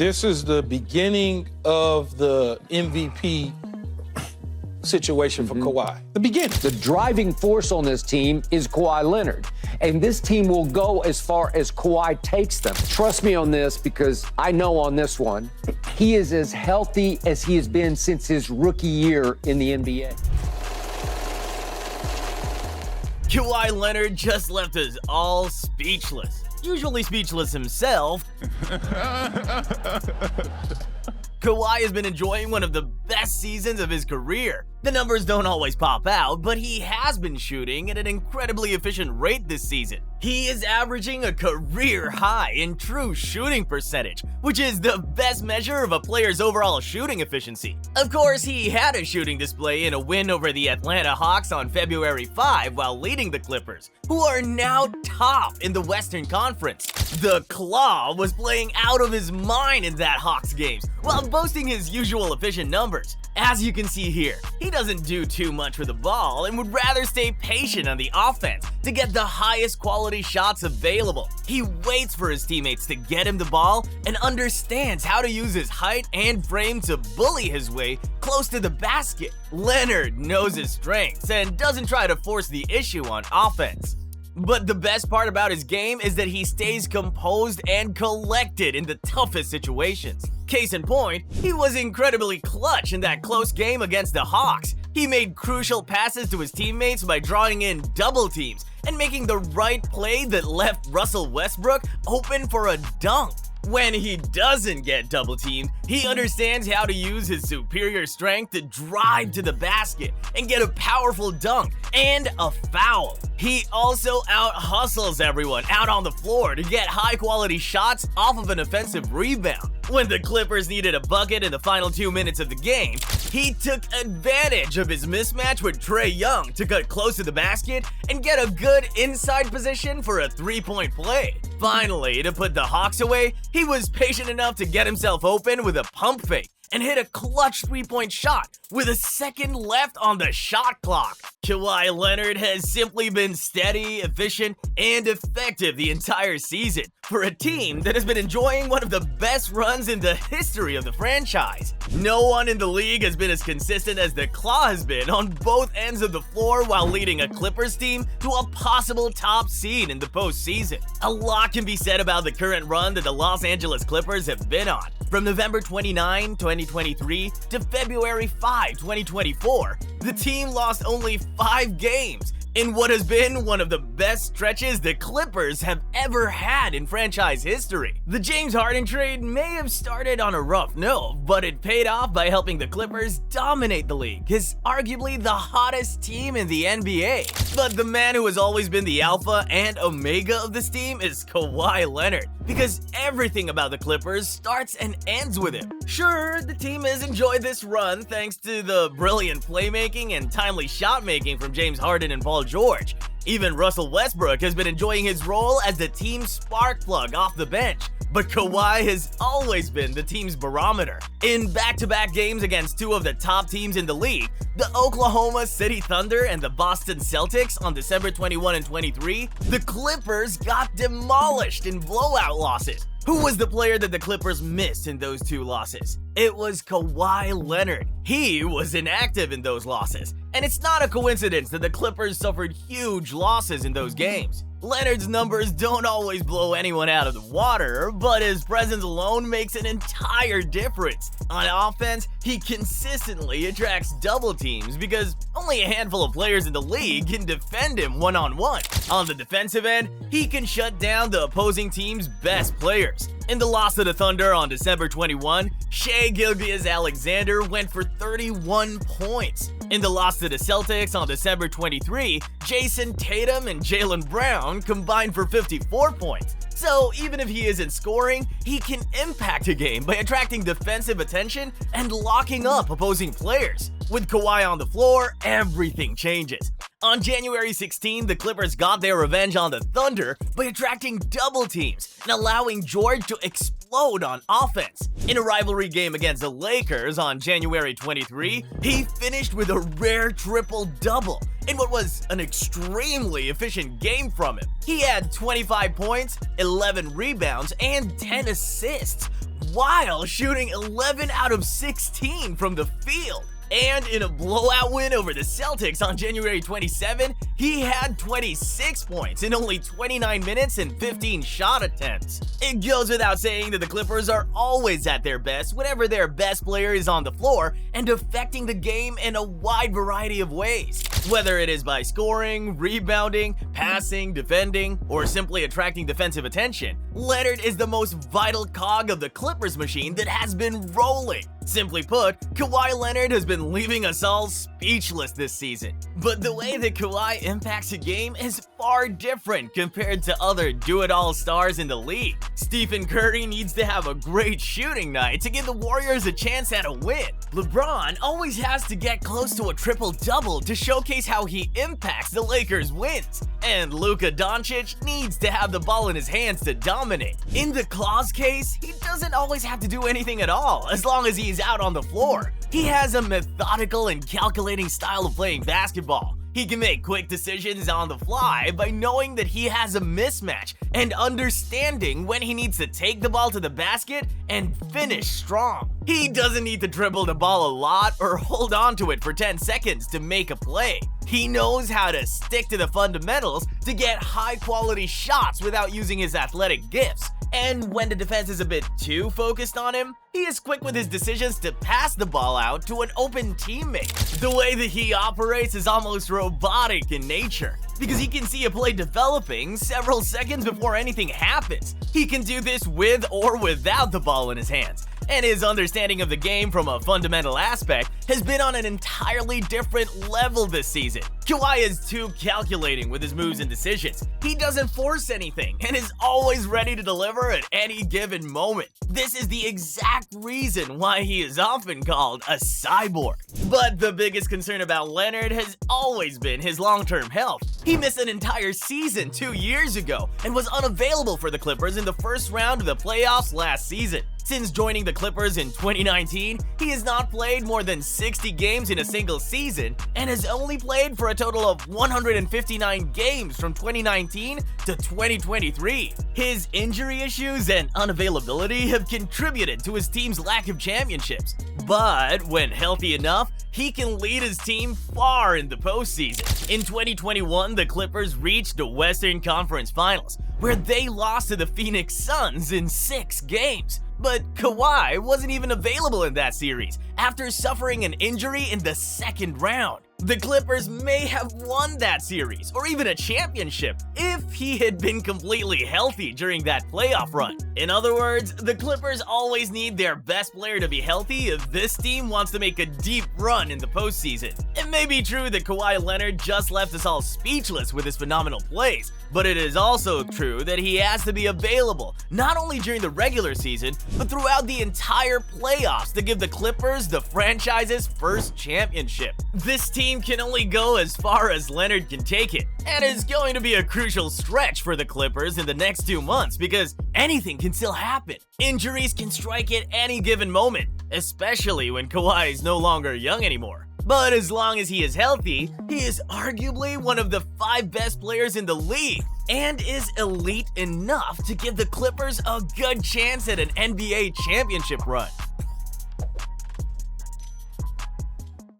This is the beginning of the MVP situation for Kawhi. The beginning. The driving force on this team is Kawhi Leonard. And this team will go as far as Kawhi takes them. Trust me on this because I know on this one, he is as healthy as he has been since his rookie year in the NBA. Kawhi Leonard just left us all speechless. Usually speechless himself. Kawhi has been enjoying one of the best seasons of his career. The numbers don't always pop out, but he has been shooting at an incredibly efficient rate this season. He is averaging a career high in true shooting percentage, which is the best measure of a player's overall shooting efficiency. Of course, he had a shooting display in a win over the Atlanta Hawks on February 5 while leading the Clippers, who are now top in the Western Conference. The Claw was playing out of his mind in that Hawks games, while boasting his usual efficient numbers. As you can see here, he doesn't do too much with the ball and would rather stay patient on the offense to get the highest quality shots available. He waits for his teammates to get him the ball and understands how to use his height and frame to bully his way close to the basket. Leonard knows his strengths and doesn't try to force the issue on offense. But the best part about his game is that he stays composed and collected in the toughest situations. Case in point, he was incredibly clutch in that close game against the Hawks. He made crucial passes to his teammates by drawing in double teams and making the right play that left Russell Westbrook open for a dunk. When he doesn't get double teamed, he understands how to use his superior strength to drive to the basket and get a powerful dunk and a foul. He also out-hustles everyone out on the floor to get high-quality shots off of an offensive rebound. When the Clippers needed a bucket in the final 2 minutes of the game, he took advantage of his mismatch with Trae Young to cut close to the basket and get a good inside position for a three-point play. Finally, to put the Hawks away, he was patient enough to get himself open with a pump fake and hit a clutch three-point shot with a second left on the shot clock. Kawhi Leonard has simply been steady, efficient, and effective the entire season for a team that has been enjoying one of the best runs in the history of the franchise. No one in the league has been as consistent as the Claw has been on both ends of the floor while leading a Clippers team to a possible top seed in the postseason. A lot can be said about the current run that the Los Angeles Clippers have been on. From November 29, 2023 to February 5, 2024, the team lost only 5 games in what has been one of the best stretches the Clippers have ever had in franchise history. The James Harden trade may have started on a rough note, but it paid off by helping the Clippers dominate the league as arguably the hottest team in the NBA. But the man who has always been the alpha and omega of this team is Kawhi Leonard, because everything about the Clippers starts and ends with him. Sure, the team has enjoyed this run thanks to the brilliant playmaking and timely shot making from James Harden and Paul George. Even Russell Westbrook has been enjoying his role as the team's spark plug off the bench. But Kawhi has always been the team's barometer. In back-to-back games against two of the top teams in the league, the Oklahoma City Thunder and the Boston Celtics on December 21 and 23, the Clippers got demolished in blowout losses. Who was the player that the Clippers missed in those two losses? It was Kawhi Leonard. He was inactive in those losses. And it's not a coincidence that the Clippers suffered huge losses in those games. Leonard's numbers don't always blow anyone out of the water, but his presence alone makes an entire difference. On offense, he consistently attracts double teams because only a handful of players in the league can defend him one-on-one. On the defensive end, he can shut down the opposing team's best players. In the loss to the Thunder on December 21, Shai Gilgeous-Alexander went for 31 points. In the loss to the Celtics on December 23, Jason Tatum and Jaylen Brown combined for 54 points. So even if he isn't scoring, he can impact a game by attracting defensive attention and locking up opposing players. With Kawhi on the floor, everything changes. On January 16, the Clippers got their revenge on the Thunder by attracting double teams and allowing George to explode on offense. In a rivalry game against the Lakers on January 23, he finished with a rare triple-double in what was an extremely efficient game from him. He had 25 points, 11 rebounds, and 10 assists. while shooting 11 out of 16 from the field. And in a blowout win over the Celtics on January 27, he had 26 points in only 29 minutes and 15 shot attempts. It goes without saying that the Clippers are always at their best whenever their best player is on the floor and affecting the game in a wide variety of ways. Whether it is by scoring, rebounding, passing, defending, or simply attracting defensive attention, Leonard is the most vital cog of the Clippers machine that has been rolling. Simply put, Kawhi Leonard has been leaving us all speechless this season. But the way that Kawhi impacts a game is far different compared to other do-it-all stars in the league. Stephen Curry needs to have a great shooting night to give the Warriors a chance at a win. LeBron always has to get close to a triple-double to showcase how he impacts the Lakers' wins. And Luka Doncic needs to have the ball in his hands to dominate. In the Claus case, he doesn't always have to do anything at all, as long as he's out on the floor. He has a methodical and calculating style of playing basketball. He can make quick decisions on the fly by knowing that he has a mismatch and understanding when he needs to take the ball to the basket and finish strong. He doesn't need to dribble the ball a lot or hold on to it for 10 seconds to make a play. He knows how to stick to the fundamentals to get high-quality shots without using his athletic gifts. And when the defense is a bit too focused on him, he is quick with his decisions to pass the ball out to an open teammate. The way that he operates is almost robotic in nature, because he can see a play developing several seconds before anything happens. He can do this with or without the ball in his hands, and his understanding of the game from a fundamental aspect has been on an entirely different level this season. Kawhi is too calculating with his moves and decisions. He doesn't force anything and is always ready to deliver at any given moment. This is the exact reason why he is often called a cyborg. But the biggest concern about Leonard has always been his long-term health. He missed an entire season 2 years ago and was unavailable for the Clippers in the first round of the playoffs last season. Since joining the Clippers in 2019, he has not played more than 60 games in a single season and has only played for a total of 159 games from 2019 to 2023. His injury issues and unavailability have contributed to his team's lack of championships. But when healthy enough, he can lead his team far in the postseason. In 2021, the Clippers reached the Western Conference Finals, where they lost to the Phoenix Suns in 6 games. But Kawhi wasn't even available in that series after suffering an injury in the second round. The Clippers may have won that series, or even a championship, if he had been completely healthy during that playoff run. In other words, the Clippers always need their best player to be healthy if this team wants to make a deep run in the postseason. It may be true that Kawhi Leonard just left us all speechless with his phenomenal plays, but it is also true that he has to be available, not only during the regular season, but throughout the entire playoffs to give the Clippers the franchise's first championship. This team can only go as far as Leonard can take it, and is going to be a crucial stretch for the Clippers in the next 2 months because anything can still happen. Injuries can strike at any given moment, especially when Kawhi is no longer young anymore. But as long as he is healthy, he is arguably one of the 5 best players in the league and is elite enough to give the Clippers a good chance at an NBA championship run.